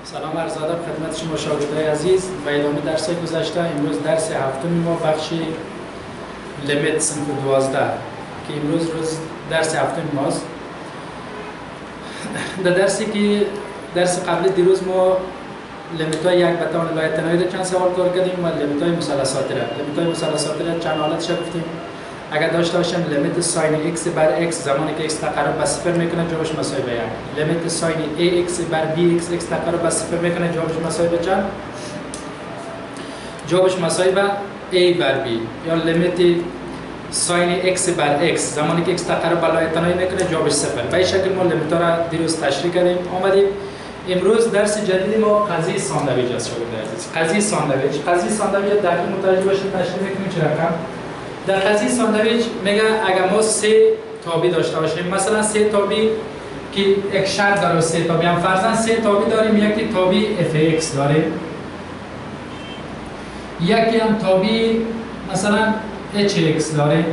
سلام عرض ادب خدمت شما شاگردای عزیز. و ادامه درس گذشته امروز درس هفتم ما بخش لیمیت صنف 12 که امروز روز درس هفتم ماست. در درس قبل دیروز ما لیمیت های یک بتوان لایتنایی را چند سوال کار کردیم و لیمیت های مثلثات را. لیمیت های مثلثات را چند حالتش گفتیم. اگر داشته باشیم لیمیت ساین x بر x زمانی که x تقرب به صفر میکنه جوابش مساوی به 1. لیمیت ساین ax بر bx x تقرب به صفر میکنه جوابش مساوی به چند؟ جوابش مساوی به a بر b. یا لیمیت ساین x بر x زمانی که x تقرب به لایتنایی میکنه جوابش صفر. به این شکل ما لیمیت ها را دیروز تشریح کردیم. آمدیم امروز درس جدید ما قضیه ساندویچ است شاگردای عزیز. قضیه ساندویچ دقیق متوجه باشید تشریح میکنیم چه رقم. در قضیه ساندویچ میگه اگر ما سه تابع داشته باشیم، مثلا سه تابع که یک شرط داره، سه تابع هم فرضاً سه تابع داریم، یکی تابع fx داریم، یکی هم تابع مثلا hx داریم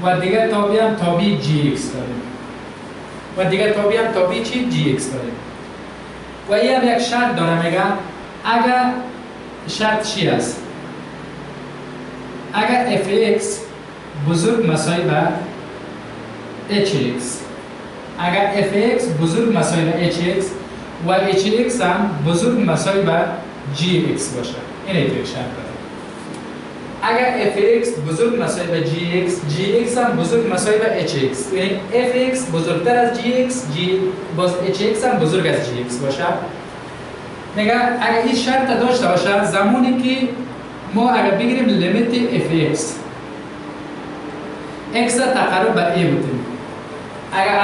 و دیگر تابع هم تابع gx داریم و دیگر تابع هم تابع چی gx داریم و این هم یک شرط داره. میگه اگر شرط چی است؟ اگر fx بزرگ مساوی به hx، اگر fx بزرگ مساوی به hx و hx هم بزرگ مساوی به gx باشه، این یک شرط داره. اگر fx بزرگ مساوی به gx هم بزرگ مساوی به hx، یعنی fx بزرگتر از gx، باز hx هم بزرگ از gx باشه. میگه اگر این شرط داشته باشه زمانی که ما اگر بگیریم لیمیت fx x تقرب به a بودیم، اگر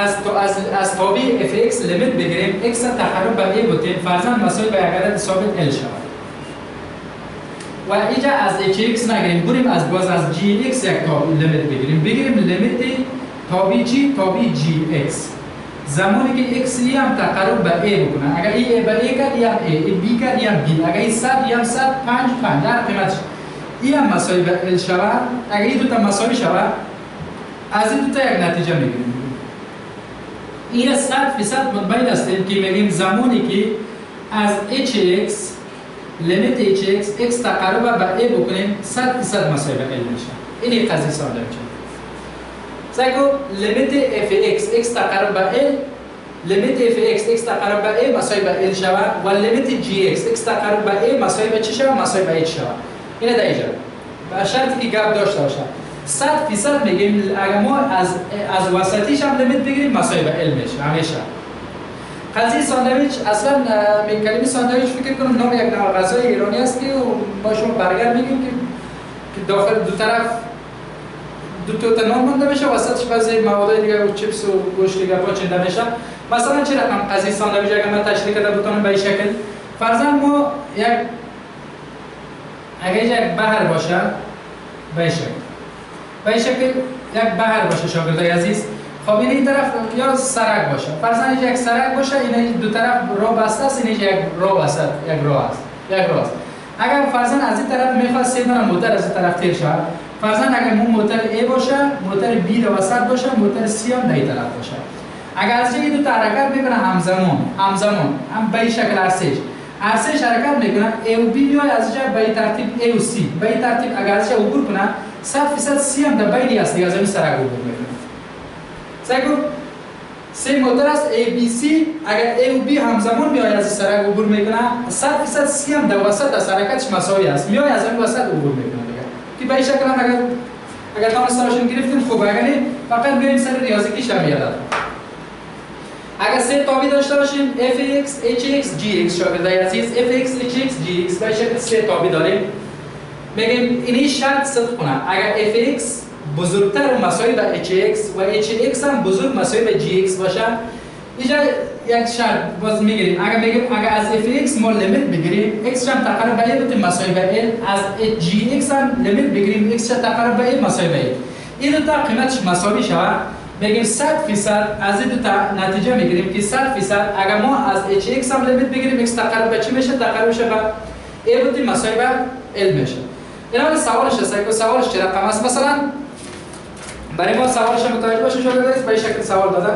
از تابع fx لیمیت بگیریم x تقرب به a بودیم فرضاً مساوی به یک عدد ثابت l شود و اینجا از hx نگیریم، بریم از gx یک لیمیت بگیریم لیمیت تابع چی؟ تابع gx زمانی که x هم تقرب به a بکنه، اگر ای به a کرد یا a، b کرد یا b، اگر ای 100 یا 100 5 در قیمتش ای هم مساوی به l شود، اگر این دوتا مساوی شود از این دوتا یک نتیجه میگیریم. این 100% مطمئن هستیم که میگیم زمانی که از hx لیمیت hx x تقرب به a بکنیم 100% مساوی به l میشه. این قضیه ساده میشه. سعی لیمیت fx x تقرب به l، لیمیت fx x تقرب به a مساوی به l شود و لیمیت gx x تقرب به a مساوی به چی شود؟ مساوی به h شود. اینه در اینجا به شرطی که گپ داشته باشه 100% میگیم اگر ما از وسطیش هم لیمیت بگیریم مساوی به l میشه همیشه. قضیه ساندویچ اصلا من کلمه ساندویچ فکر کنم نام یک نوع غذای ایرانی است که ما شما برگر میگیم که داخل دو طرف دو تا نان مونده میشه، وسطش بعضی مواد دیگه و چیپس و گوشت دیگه پاچیده میشه. مثلا چه رقم قضیه ساندویچ اگر من تشریح کرده بتونم به این شکل فرضاً ما اگر یک بحر باشه به این شکل یک بحر باشه شاگردای عزیز، خب این طرف یا سرک باشه، فرضاً یک سرک باشه، این دو طرف راه بسته است، این یک راه وسط یک راه است. اگر فرضاً از این طرف میخواد سه دونه موتور از این طرف تیر شود، فرضاً اگر موتور A باشه، موتور B رو وسط باشه، موتور C هم در این طرف باشه. اگر از این دو تا حرکت میکنه همزمان هم به این شکل ارسش حرکت میکنه A و B میاد از اینجا به این ترتیب A و C به این ترتیب اگر از اینجا عبور کنه 100% C هم در بینی است دیگه از این سرک عبور میکنه. سعی کن سه موتور است A B C، اگر A و B همزمان میاد از این سرک عبور میکنه 100% C هم در وسط از حرکتش مساوی است، میاد از این وسط عبور میکنه که به این شکل هم اگر تونسته باشیم گرفتیم خوب، اگر نه فقط بیایم سر ریاضیکیش هم یاد. اگر سه تابع داشته باشیم fx hx gx شاگردای عزیز fx hx gx به شکل سه تابع داریم، میگیم این شرط صدق کنه اگر fx بزرگتر و مساوی به hx و hx هم بزرگ مساوی به gx باشه اینجا یک شرط باز میگیریم. اگر میگیم اگر از fx ما لیمیت بگیریم x هم تقریبا به a بتیم مساوی به l، از gx هم لیمیت بگیریم x تقریبا به a مساوی به a، این دو تا قیمتش مساوی شود میگیم 100% از این دو تا نتیجه میگیریم که 100% اگر ما از hx هم لیمیت بگیریم x تقریبا به چی میشه؟ تقریبا میشه به a بتیم مساوی به l میشه. اینا سوالش است که سوالش چه رقم است. مثلا برای ما سوالش متوجه باشه شاگردای به این شکل سوال داده.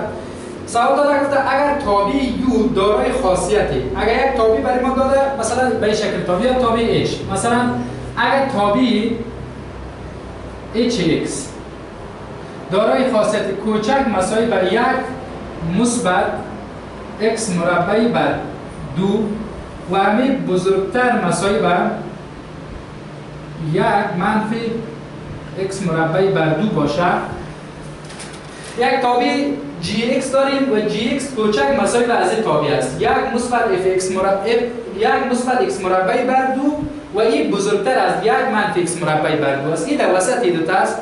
سوال داده گفته اگر تابع یو دارای خاصیتی، اگر یک تابع برای ما داده مثلا به این شکل تابع H، مثلا اگر تابع HX دارای خاصیت کوچک مساوی بر یک مثبت x مربع بر 2 و همه بزرگتر مساوی بر یک منفی x مربع بر 2 باشد، یک تابع gx داریم و gx کوچک مساوی بر از این تابع است، یک مثبت x مربع بر 2 و این بزرگتر از یک منفی x مربع بر 2 است. این در وسط این دو تا است.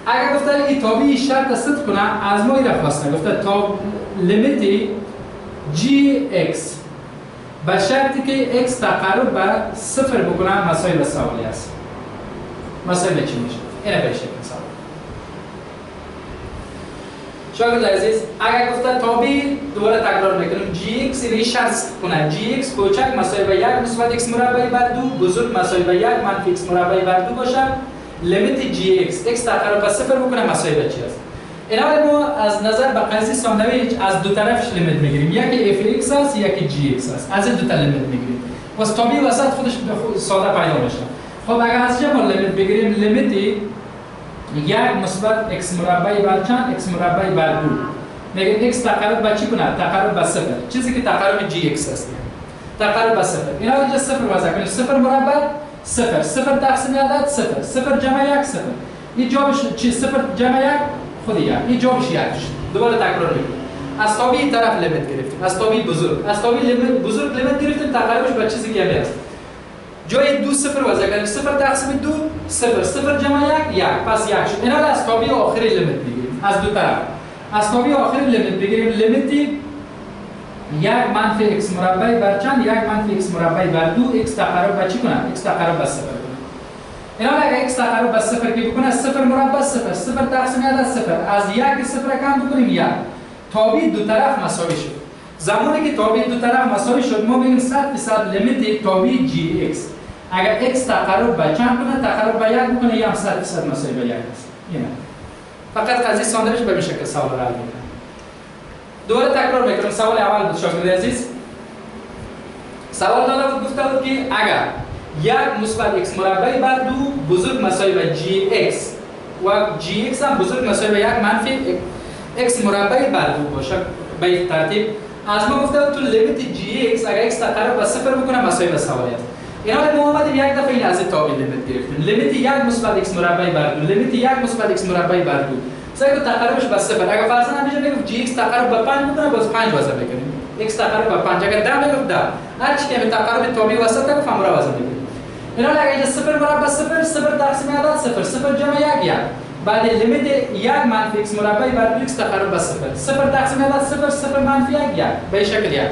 اگر گفته این تابع شرط صدق کنه از ما این را خواسته، گفته تا لیمیت gx به شرطی که x تقرب به صفر بکنه مساوی به سوالی است. مساوی به چی میشه؟ اینه به شکل سوال. شاگرد عزیز اگر گفته تابع دوباره تکرار میکنیم gx اینه شرط کنه gx کوچک مساوی به یک مثبت x مربع بر 2 بزرگ مساوی به یک منفی x مربع بر 2 باشد، لیمیت gx x تقرب به صفر بکنه مساوی به چی است؟ اینا ما از نظر به قضیه ساندویچ از دو طرفش لیمیت میگیریم، یکی fx است یکی gx است، از این دو تا لیمیت میگیریم و تابع وسط خودش ساده پیدا میشه. خب اگر از چه ما لیمیت بگیریم لیمیت یک مثبت x مربع بر چند x مربع بر 2 میگه x تقرب به چی کنه؟ تقرب به صفر، چیزی که تقرب gx است، تقرب به صفر. اینا اینجا صفر وضع کنیم، صفر مربع صفر، صفر تقسیم عدد صفر، صفر جمع یک صفر، این جوابش چی؟ صفر جمع یک خود یک، این جوابش یک شد. دوباره تکرار میکنیم. از تابع این طرف لیمیت گرفتیم، از تابع بزرگ، از تابع بزرگ لیمیت گرفتیم تقربش به چیزی که هست. جای دو صفر وضع کردیم، صفر تقسیم دو صفر، صفر جمع یک پس یک شد. اینا از تابع آخری لیمیت بگیریم، از دو طرف. از تابع آخری لیمیت بگیریم، لیمیت یک منفی x مربع بر چند؟ یک منفی x مربع بر 2 x تقرب به چی کنه؟ x تقرب به صفر کنه. اینا اگه x تقرب به صفر که بکنه صفر مربع صفر، صفر تقسیم عدد صفر، از یک صفر کم بکنیم یک. تابع دو طرف مساوی شد. زمانی که تابع دو طرف مساوی شد ما میگیم 100% لیمیت تابع gx اگر x تقرب به چند کنه؟ تقرب به یک بکنه یا 100% مساوی به یک است. اینا فقط قضیه ساندویچ به این شکل سوال را حل میکنه. دوباره تکرار میکنم. سوال اول بود شاگرد عزیز. سوال داده بود گفته بود که اگر یک مثبت x مربع بر 2 بزرگ مساوی به gx و gx هم بزرگ مساوی به یک منفی x مربع بر 2 باشه به این ترتیب از ما گفته بود تو لیمیت gx اگر x تقرب به صفر بکنه مساوی به سوالی است. اینا رو ما اومدیم یک دفعه این از این تابع لیمیت گرفتیم. لیمیت یک مثبت x مربع بر 2 لیمیت یک مثبت x مربع بر 2 سعی کنید تقربش به صفر. اگر فرضاً همینجا میگم gx تقرب به 5 بکنه باز 5 وضع بکنیم. x تقرب به 5 اگر 10 میگم 10 هر چی که تقرب تابع وسط تا فهمرا وضع بکنیم. اینا اگر اینجا صفر مربع صفر، صفر تقسیم عدد صفر، صفر جمع یک بعد لیمیت یک منفی x مربع بر 2 x تقرب به صفر، صفر تقسیم عدد صفر، صفر منفی یک به این شکل یک.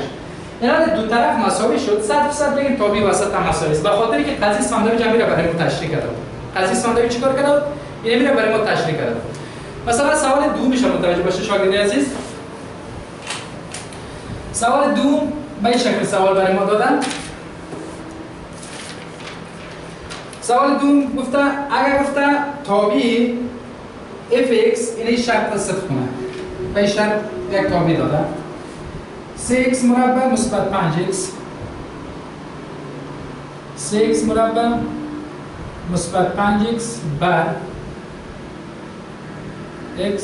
اینا دو طرف مساوی شد 100% بگیم تابع وسط هم مساوی است. به خاطر که قضیه ساندویچ هم میره برای ما تشریح کرده. قضیه ساندویچ چیکار کرده؟ این میره برای ما تشریح کرده. مثلا سوال دوم میشه متوجه باشه شاگرد عزیز. سوال دوم به این شکل سوال برای ما دادن. سوال دوم گفته اگر گفته تابع fx این شرط صدق کنه. به این شرط یک تابع داده 3x مربع مثبت 5x 3x مربع مثبت 5x بر x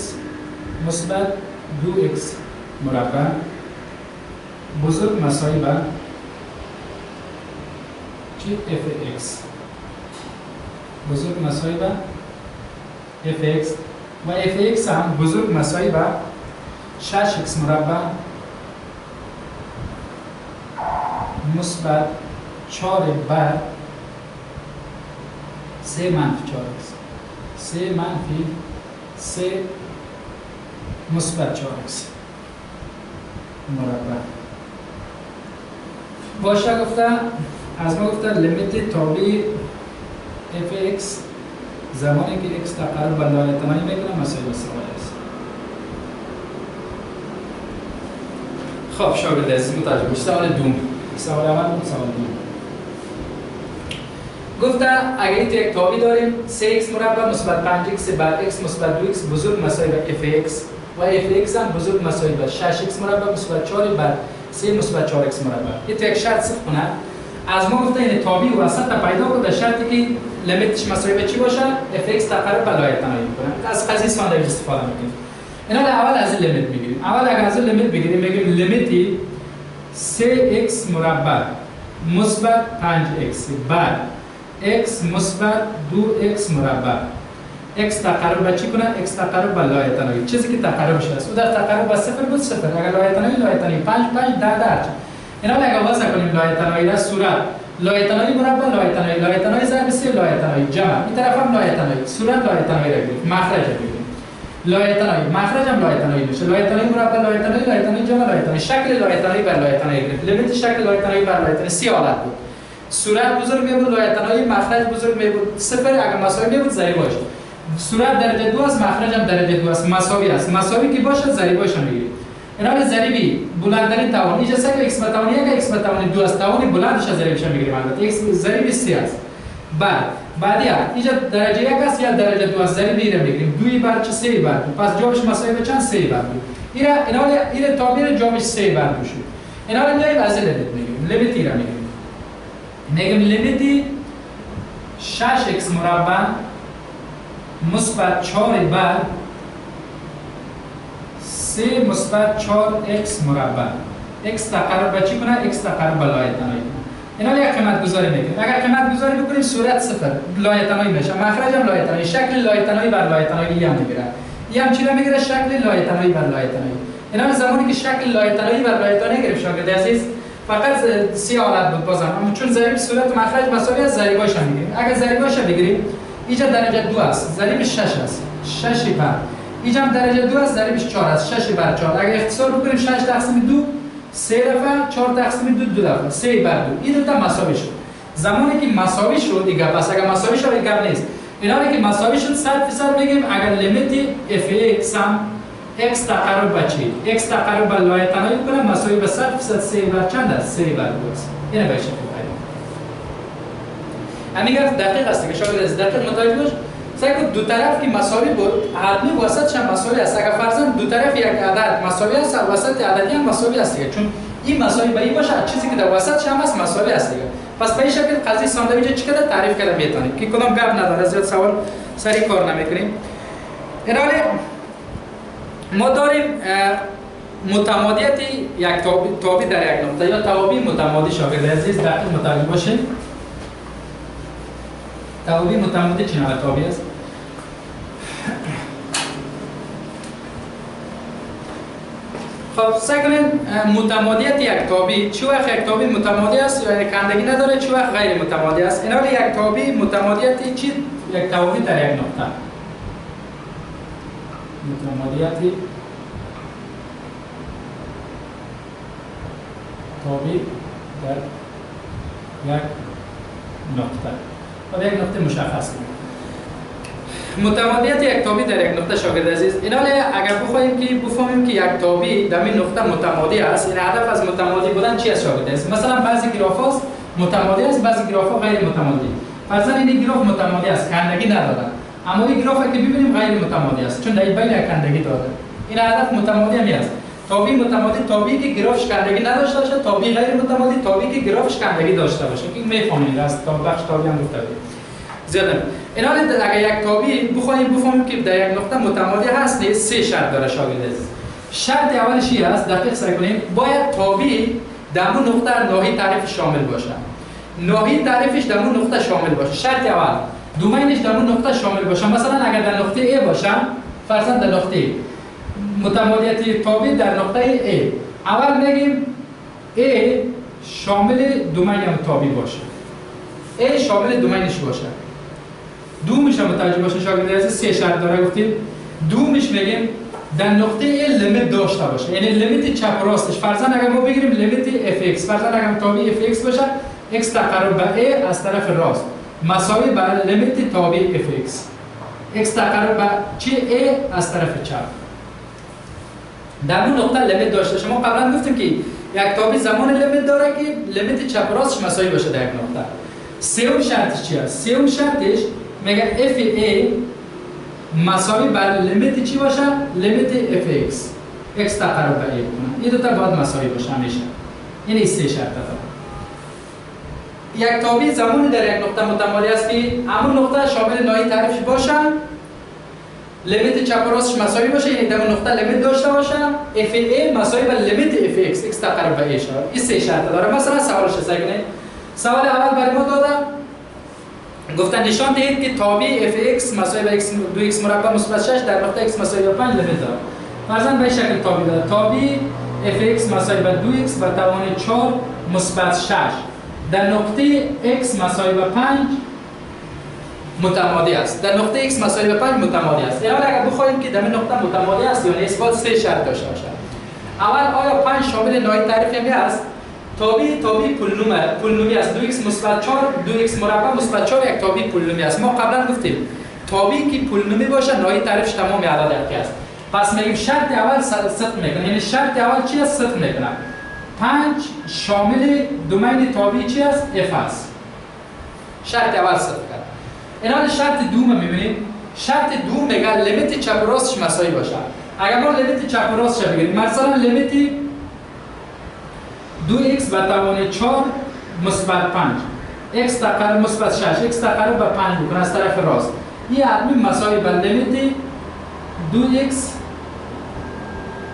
مثبت 2x مربع بزرگ مساوی بر چی؟ fx بزرگ مساوی بر fx و fx هم بزرگ مساوی بر 6x مربع مثبت 4 بر 3 منفی 4x 3 منفی 3 مثبت 4x مربع باشه. گفته از ما گفته لیمیت تابع fx زمانی که x تقرب به لایتنایی میکنه مساوی به سوال است. خب شاگرد عزیز متوجه باشید. سوال دوم. سوال اول بود سوال دوم. گفته اگر این تابع داریم 3x مربع مثبت 5x بر x مثبت 2x بزرگ مساوی به fx و اف ایکس هم بزرگ مساوی به 6x مربع مثبت 4 بر 3 مثبت 4x مربع. این تو یک شرط صفر کنه. از ما گفته این تابع وسط پیدا کنه در شرطی که لیمیتش مساوی به چی باشه؟ اف ایکس تقریبا به لایه تنایی میکنه. از قضیه ساندویچ استفاده میکنیم. اینا اول از لیمیت میگیریم. اول اگر از لیمیت بگیریم میگیم لیمیتی 3x مربع مثبت 5x بر x مثبت 2x مربع x تقریبا چی کنه؟ x تقریبا لایه تنایی چیزی که تقریبش هست او در تقریبا با صفر بود صفر اگر لایه تنایی 5 5 10 10 اینا اگه وضع کنیم لایه تنایی در صورت لایه تنایی مربع لایه تنایی ضرب 3 لایه تنایی جمع این طرف هم لایه تنایی صورت لایه تنایی را بگیریم مخرج را بگیریم لایه تنایی مخرج هم لایه تنایی میشه لایه تنایی مربع لایه تنایی جمع لایه تنایی شکل لایه تنایی بر لایه تنایی لیمیت شکل لایه تنایی بر لایه تنایی 3 حالت بود صورت بزرگ می بود لایه تنایی مخرج بزرگ می بود صفر اگر مساوی می بود ضریبش صورت درجه 2 است مخرج هم درجه 2 است مساوی است مساوی که باشد ضریبش هم میگیریم اینا ضریبی بلندترین توان اینجا سگ x به توان 1 x به توان 2 است توان بلندش ضریبش میگیریم البته x ضریب 3 است بعدی اینجا درجه 1 است یا درجه 2 است ضریب میره میگیریم 2 بر 3 بر 2 پس جوابش مساوی به چند 3 بر 2 اینا تابع جوابش 3 بر 2 شد اینا رو میایم از لیمیت میگیریم لیمیت را میگیم لیمیتی 6x مربع مثبت 4 بر 3 مثبت 4x مربع x تقریبا چی کنه؟ x تقریبا لایه تنایی اینا یک قیمت گذاری میکنیم اگر قیمت گذاری بکنیم صورت صفر لایه تنایی میشه مخرج هم لایه تنایی شکل لایه تنایی بر لایه تنایی هم میگیره این هم چی را میگیره شکل لایه تنایی بر لایه تنایی اینا زمانی که شکل لایه تنایی بر لایه تنایی گرفت شاگرد عزیز فقط 3 حالت بود بازم اما چون ضریب صورت و مخرج مساوی است ضریباش هم میگیریم اگر ضریباش بگیریم اینجا درجه 2 است ضریب 6 است 6 بر اینجا هم درجه 2 است ضریبش 4 است 6 بر 4 اگر اختصار بکنیم 6 تقسیم 2 3 دفعه 4 تقسیم 2 2 دفعه 3 بر 2 این دو تا مساوی شد زمانی که مساوی شد دیگه پس اگر مساوی شد دیگه نیست اینا که مساوی شد 100% میگیم اگر لیمیت اف ایکس هم x تقریبا چی؟ x تقریبا لایه تنایی کنه مساوی به 100% 3 بر چند است؟ 3 بر 2 است. اینه به شکل پیدا. همین گفت دقیق است که شاید از دقیق متوجه باش. سعی کن دو طرف که مساوی بود، حتمی وسطش هم مساوی است. اگر فرضاً دو طرف یک عدد مساوی است، وسط عددی هم مساوی است دیگه. چون این مساوی به این باشه، چیزی که در وسطش هم است مساوی است دیگه. پس به این شکل قضیه ساندویچ چقدر تعریف کرده میتونید که کدام گپ نداره زیاد سوال سری کار نمیکنیم. ارائه ما داریم متمادیت یک تابع در یک نقطه یا توابع متمادی شاگرد عزیز دقیق متوجه باشید. توابع متمادی چه نوع تابع است؟ خب سعی کنید متمادیت یک تابع چه وقت یک تابع متمادی است یا کندگی نداره چه وقت غیر متمادی است. اینا یک تابع متمادیت چی یک توابع در یک نقطه متمادیت تابع در یک نقطه و یک نقطه مشخص کنید. متمادیت یک تابع در یک نقطه شاگرد عزیز اینا اگر بخوایم که بفهمیم که یک تابع در این نقطه متمادی است این هدف از متمادی بودن چی است شاگرد عزیز؟ مثلا بعضی گراف‌ها متمادی است بعضی گراف‌ها غیر متمادی. فرضاً این گراف متمادی است کندگی نداره اما این گراف که ببینیم غیر متمادی است چون در بین کندگی داره. این هدف متمادی هم است. تابع متمادی تابعی که گرافش کندگی نداشته باشه تابع غیر متمادی تابعی که گرافش کندگی داشته باشه این میفهمید از تا بخش تابع هم گفته بود زیاده اینا اگر یک تابع بفهمیم که در یک نقطه متمادی هست نیست سه شرط داره شاگرد عزیز. شرط اولش این است دقیق سعی کنیم باید تابع در اون نقطه ناحیه تعریف شامل باشه ناحیه تعریفش در اون نقطه شامل باشه شرط اول دومینش در اون نقطه شامل باشه مثلا اگر در نقطه A باشه فرضاً در نقطه متمادیت تابع در نقطه A اول میگیم A شامل دومین تابع باشه A شامل دومینش باشه دومش هم متوجه باشه شاگرد عزیز سه شرط داره گفتیم دومش میگیم در نقطه A لیمیت داشته باشه یعنی لیمیت چپ و راستش فرضاً اگر ما بگیریم لیمیت fx فرضاً اگر تابع fx باشه x تقریبا به A از طرف راست مساوی بر لیمیت تابع fx x تقریبا چی A از طرف چپ در اون نقطه لیمیت داشته شما قبلا گفتیم که یک تابع زمان لیمیت داره که لیمیت چپ و راستش مساوی باشه در یک نقطه. سوم شرطش چی است؟ سوم شرطش میگه f a مساوی بر لیمیت چی باشه؟ لیمیت fx x تقرب به a کنه. این دو تا باید مساوی باشه همیشه. این سه شرط داره. یک تابع زمانی در یک نقطه متمالی است که همون نقطه شامل ناحیه تعریفش باشه، لیمیت چپ و راستش مساوی باشه، یعنی در اون نقطه لیمیت داشته باشه، اف ای مساوی به لیمیت اف ایکس x تقرب به a شود. این سه شرط داره. مثلا سوالش سعی کنید. سوال اول برای ما داده گفتن نشان دهید که تابع اف ایکس مساوی به x 2x مربع مثبت 6 در نقطه x مساوی به 5 لیمیت داره. فرضاً به شکل تابع داره. تابع اف ایکس مساوی به 2x به توان 4 مثبت 6 در نقطه x مساوی به 5 متمادی است. در نقطه x مساوی به 5 متمادی است. یعنی اگر بخوایم که در این نقطه متمادی است یا نیست باید سه شرط داشته باشد. اول آیا 5 شامل ناحیه تعریفی می است؟ تابع پولنومی است. 2x مثبت 4 2x مربع مثبت 4 یک تابع پولنومی است. ما قبلا گفتیم تابعی که پولنومی باشه ناحیه تعریفش تمام اعداد یکی است. پس میگیم شرط اول صدق میکنه. یعنی شرط اول چی است؟ صدق میکنه. 5 شامل دومین تابعی چی است؟ f است. شرط اول صدق کرد. اینا شرط دوم میبینیم. شرط دوم میگه لیمیت چپ و راستش مساوی باشه. اگر ما لیمیت چپ و راستش بگیریم مثلا لیمیت 2x به توان 4 مثبت 5 x تقرب مثبت 6 x تقرب به 5 بکنه از طرف راست. این حتمی مساوی به لیمیت 2x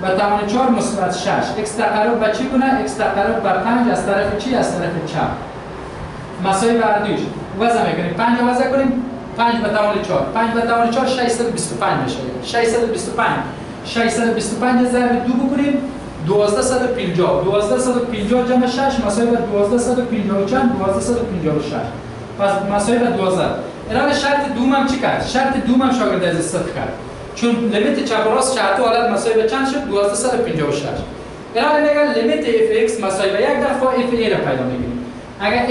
به توان 4 مثبت 6 x تقرب به چی کنه؟ x تقرب به 5 از طرف چی؟ از طرف چپ. مساوی به اردویش وضع میکنیم. 5 وضع کنیم 5 به توان 4 5 به توان 4 625 میشه. 625 ضرب 2 بکنیم 1250 جمع 6 مساوی به 1250 چند 1256 پس مساوی به 12. اینا شرط دوم هم چی کرد؟ شرط دوم هم شاگرد عزیز صدق کرد چون لیمیت چپ و راست شرط حالت مساوی به چند شد 1256. اینا میگن لیمیت f(x) مساوی به یک دفعه f(a) را پیدا میگیریم. اگر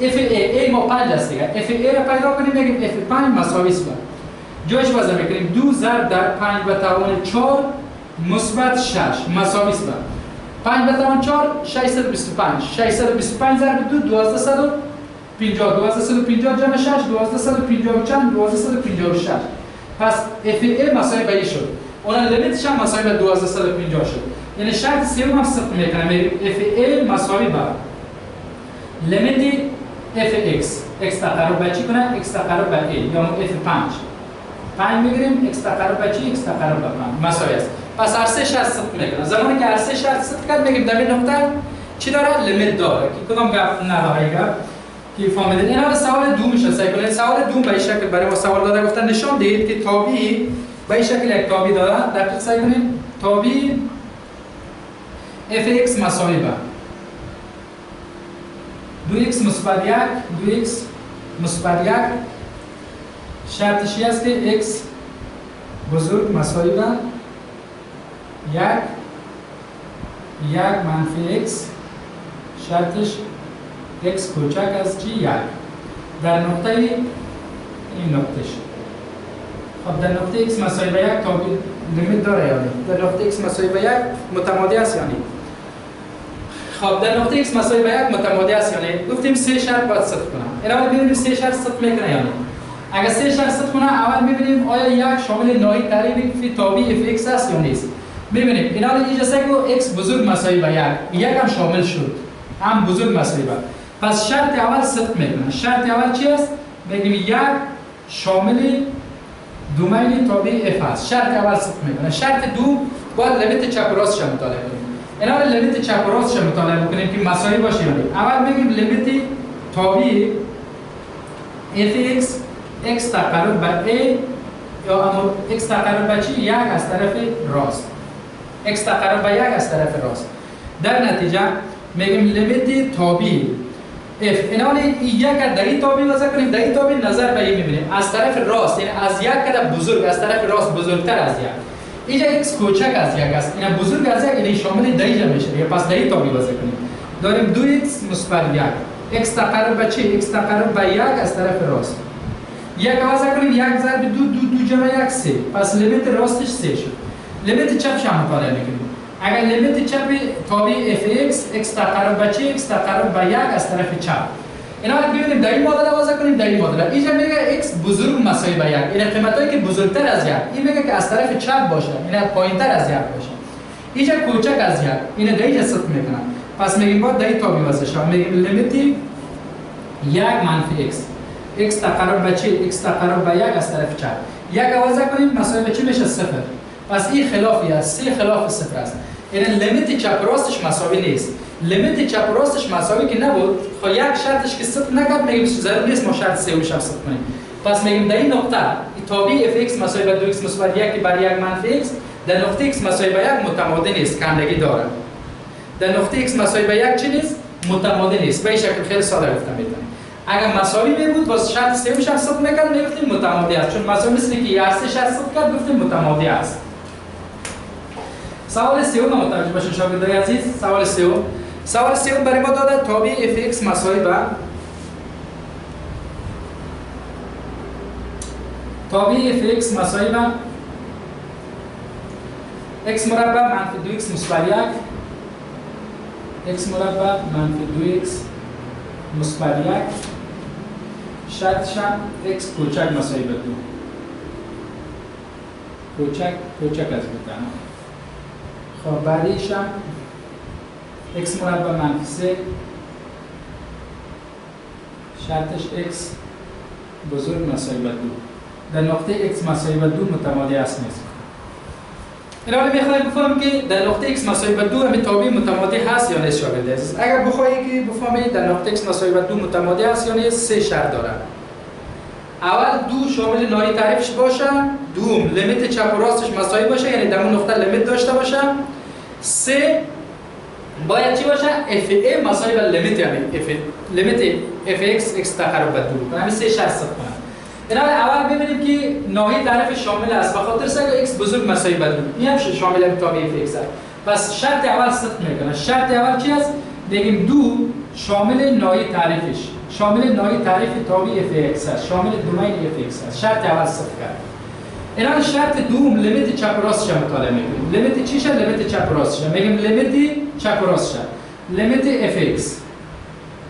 f(a) ما 5 است دیگه f(a) را پیدا کنیم میگیم f5 مساوی است جایش وضع میکنیم 2 ضرب در 5 به توان 4 مثبت 6 مساوی است 5 به توان 4 625 ضرب 2 1250 جمع 6 1250 چند 1256 پس f(a) مساوی به شد. اون لیمیتش هم مساوی به 1250 شد. یعنی شرط سوم هم صدق میکنه میگیم f(a) مساوی به لیمیت f(x) x تقرب به چی کنه؟ x تقرب به a یا f5 5 میگیریم x تقرب به چی؟ x تقرب به 5 مساوی است. پس هر سه شرط صدق میکنه. زمانی که هر سه شرط صدق کرد میگیم در این نقطه چی داره؟ لیمیت داره که کدام گپ نداره گپ که فهمیدید. اینا سوال دومش است. کنید سوال دوم به این شکل برای ما سوال داده گفتن نشان دهید که تابعی به این شکل یک تابع داره. دقیق سعی کنید تابع f(x) مساوی به 2x مثبت 1 2x مثبت 1 شرطش است که x بزرگ مساوی به 1 منفی x شرطش x کوچک از چی 1 در نقطه این نقطهش. خب در نقطه x مساوی به 1 تابع لیمیت داره یعنی در نقطه x مساوی به 1 متمادی است یعنی خب در نقطه x مساوی به 1 متمادی است یعنی گفتیم سه شرط باید صدق کنه. اول ببینیم سه شرط صدق میکنه یعنی اگر سه شرط صدق کنه اول میبینیم آیا یک شامل ناحیه تعریفی تابع f(x) است یا نیست. ببینیم اینا اینجا سگو x بزرگ مساوی به 1 هم شامل شد هم بزرگ مساوی به پس شرط اول صدق میکنه. شرط اول چی است؟ بگیم 1 شامل دومین تابع f است. شرط اول صدق میکنه. شرط دوم باید لیمیت چپ و راستش مطالعه کنیم. اینا لیمیت چپ و راستش مطالعه بکنیم که مساوی باشه یعنی اول میگیم لیمیت تابع f(x) x تقرب به a یا x تقرب به چی 1 از طرف راست x تقرب به 1 از طرف راست. در نتیجه میگیم لیمیت تابع f اینا یک در این تابع وضع کنیم. در این تابع نظر به این میبینیم از طرف راست یعنی از 1 کده بزرگ از طرف راست بزرگتر از 1 اینجا x کوچک از 1 است اینا بزرگ از 1 یعنی شامل دیجا میشه پس در این تابع وضع کنیم. داریم 2x مثبت 1 x تقرب به چی x تقرب به 1 از طرف راست 1 وضع کنیم 1 ضرب 2 جمع 1 3 پس لیمیت راستش 3 شد. لیمیت چپش هم مطالعه میکنیم. اگر لیمیت چپ تابع f(x) x تقرب به چی x تقرب به 1 از طرف چپ اینا رو ببینیم در این معادله وضع کنیم در این معادله. اینجا میگه x بزرگ مساوی به 1. این قیمتایی که بزرگتر از 1. این میگه که از طرف چپ باشه. این پایینتر از 1 باشه. اینجا کوچک از 1. این در اینجا ست میکنن. پس میگیم باید در این تابع وضع شه. میگیم لیمیت 1 منفی x. x تقرب به چی؟ x تقرب به 1 از طرف چپ. 1 وضع کنیم مساوی به چی میشه؟ 0. پس این خلافی است. c خلاف 0 است. این لیمیت چپ راستش مساوی نیست. لیمیت چپ راستش مساوی که نبود، خب یک شرطش که صفر نکرد میگیم ضرور نیست ما شرط سومش هم صفر کنیم. پس میگیم در این نقطه تابع f(x) مساوی به 2x مثبت 1 بر 1 منفی x در نقطه x مساوی به 1 متمادی نیست، کندگی داره. در نقطه x مساوی به 1 چی نیست؟ متمادی نیست. به این شکل خیلی ساده گفتم میتونیم. اگر مساوی بود باز شرط سومش هم صفر نکرد میگفتیم متمادی است، چون مساوی مثل که یه شرط صفر کرد گفتیم متمادی است. سوال سوم متوجه باشید شاگردای عزیز. سوال سوم برای ما داده تابع f(x) مساوی به f(x) مساوی به x مربع منفی 2x مثبت 1 x مربع منفی 2x مثبت 1 شرطش هم x کوچک مساوی به 2 کوچک از بودن. خب بعدیش هم x مربع منفی 3 شرطش x بزرگ مساوی به 2 در نقطه x مساوی به 2 متمادی است نیست. این حالا میخوایم بفهمیم که در نقطه x مساوی به 2 همین تابع متمادی هست یا نیست شاگرد عزیز. اگر بخواهید که بفهمید در نقطه x مساوی به 2 متمادی هست یا نیست، سه شرط داره. اول دو شامل نهایی تعریفش باشه، دوم لیمیت چپ و راستش مساوی باشه، یعنی در اون نقطه لیمیت داشته باشه. سه باید چی باشه؟ f(a) مساوی به لیمیت، یعنی لیمیت f(x) x تقرب به 2. همین سه شرط صفر کنه. اینا اول ببینیم که نهایی تعریف شامل است، بخاطر اینکه x بزرگ مساوی به 2 این هم شامل تابع f(x) است. پس شرط اول صفر میکنه. شرط اول چی است؟ بگیم دو شامل نهایی تعریفش، شامل نهایی تعریف تابع f(x) است، شامل دومین f(x) است. شرط اول صفر کرد. اینا شرط دوم لیمیت چپ و راستش مطالعه میکنیم. لیمیت چی شد؟ لیمیت چپ و راستش. میگیم لیمیت چپ و راست شد. لیمیت f(x)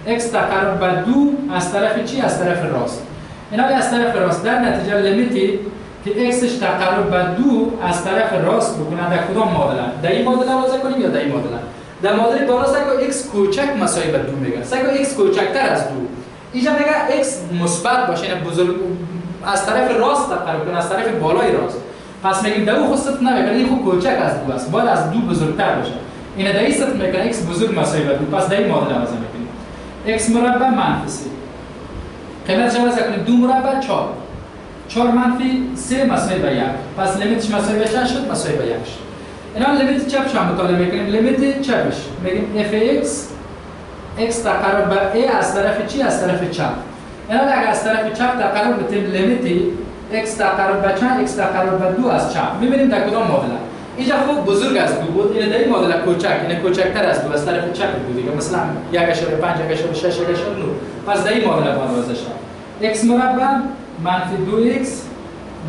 x تقرب به 2 از طرف چی؟ از طرف راست. اینا از طرف راست در نتیجه لیمیتی که xش تقرب به 2 از طرف راست بکنه در کدام معادله؟ در این معادله وضع کنیم یا در این معادله؟ در معادله بالا سگو x کوچک مساوی به 2 میگه. سگو x کوچکتر از 2. اینجا میگه x مثبت باشه، یعنی بزرگ از طرف راست تقرب کنه، از طرف بالای راست. پس میگیم در اون خصوص نمیگه، این خود کوچک از 2 است، باید از 2 بزرگتر باشه. این در این سطح میگه x بزرگ مساوی به 2. پس در این معادله وضع میکنیم. x مربع منفی 3 قیمتش وضع کنیم 2 مربع 4 4 منفی 3 مساوی به 1. پس لیمیتش مساوی به چند شد؟ مساوی به 1 شد. اینا لیمیت چپش هم مطالعه میکنیم. لیمیت چپش میگیم f(x) x تقرب به a از طرف چی؟ از طرف چپ. اینا اگر از طرف چپ تقرب بتیم لیمیت x تقرب به چند؟ x تقرب به 2 از چپ. میبینیم در کدام معادله. اینجا خوب بزرگ از 2 بود، این در این معادله کوچک، این کوچکتر از 2 از طرف چپ بود دیگه، مثلا 1.5 1.6 1.9. پس در این معادله باید وضع شد. x مربع منفی 2x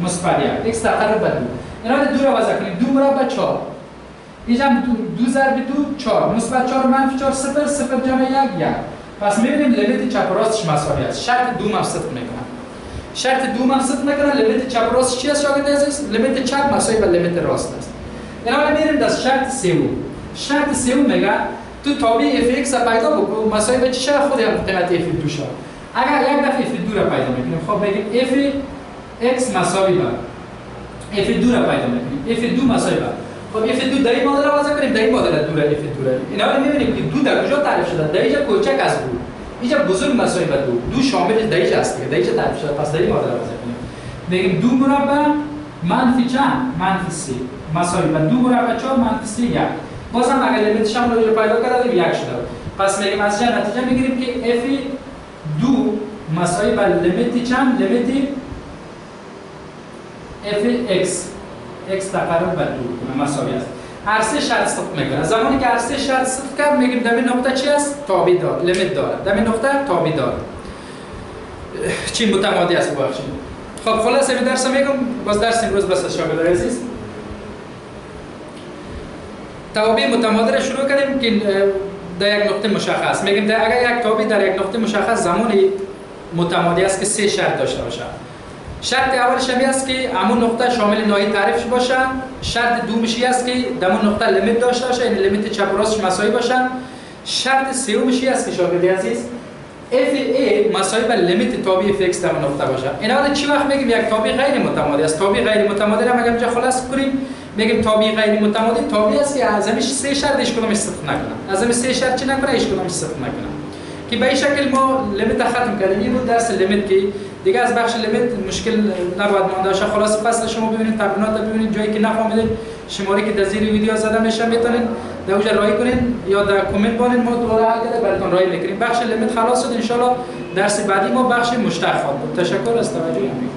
مثبت 1 x تقرب به 2. اینا رو 2 را وضع کنیم. 2 مربع 4 اینجا 2 ضرب 2 4 مثبت 4 منفی 4 0 0 جمع 1 1. پس می‌بینیم لیمیت چپ و راستش مساوی است. شرط دوم هم صفر میکنه. شرط دوم هم صفر میکنه. لیمیت چپ و راست چی است شاگرد عزیز؟ لیمیت چپ مساوی به لیمیت راست است. اینا می‌بینیم در شرط سوم. شرط سوم میگه تو تابع f(x) را پیدا بکن مساوی به چه شرط؟ خود هم قیمت f(2) شد. اگر یک دفعه f(2) را پیدا میکنیم، خب بگیم f(x) مساوی به f(2) را پیدا میکنیم. f(2) مساوی به خب f(2) در این معادله وضع کنیم. در این معادله 2 را f(2) را اینا رو می‌بینیم که 2 در کجا تعریف شده؟ در اینجا کوچک از 2. اینجا بزرگ مساوی به 2 شامل در اینجا است دیگه. در اینجا تعریف شده. پس در این معادله وضع کنیم. بگیم 2 مربع منفی چند؟ منفی 3 مساوی به 2 مربع 4 منفی 3 1. بازم اگر لیمیتش هم رو پیدا کردیم 1 شده. پس میگیم از اینجا نتیجه میگیریم که f(2) مساوی به لیمیت چند؟ لیمیت f(x) x تقرب به 2 مساوی است. هر سه شرط صفر میکنه. زمانی که هر سه شرط صفر کرد میگیم در این نقطه چی است؟ تابع دار، لیمیت داره. در این نقطه تابع داره. چی متمادی است ببخشید. خب خلاصه این درس میگم، باز درس امروز بس شاگردان عزیز. تابع متمادی را شروع کردیم که در یک نقطه مشخص میگیم اگر یک تابع در یک نقطه مشخص زمانی متمادی است که 3 شرط داشته باشه. شرط اولش همی است که همون نقطه شامل ناحیه تعریفش باشه. شرط دومش است که در اون نقطه لیمیت داشته باشه، یعنی لیمیت چپ و راستش مساوی باشن. شرط سومش است که شاگرد عزیز FA مساوی به لیمیت تابع فیکس در نقطه باشه. اینا چی وقت میگیم یک تابع غیر متمادی است؟ تابع غیر متمادی را اگر اینجا خلاص کنیم میگیم تابع غیر متمادی تابعی است که از همش 3 شرط هیچ کدومش صدق نکنه. از همش 3 شرط چی نکنه؟ هیچ کدومش صدق نکنه. که به این شکل ما لیمیت ختم کردیم. این بود درس لیمیت که دیگه از بخش لیمیت مشکل نباید مانده باشه. خلاص فصل شما ببینید، تمرینات ببینید، جایی که نفهمیدید شماره که در زیر ویدیو زده میشه میتونید در اونجا رای کنین یا در کامنت بانید، ما دوباره حل کرده براتون رای میکنیم. بخش لیمیت خلاص شد. ان شاء الله درس بعدی ما بخش مشتق خواهد بود. تشکر از توجهتون.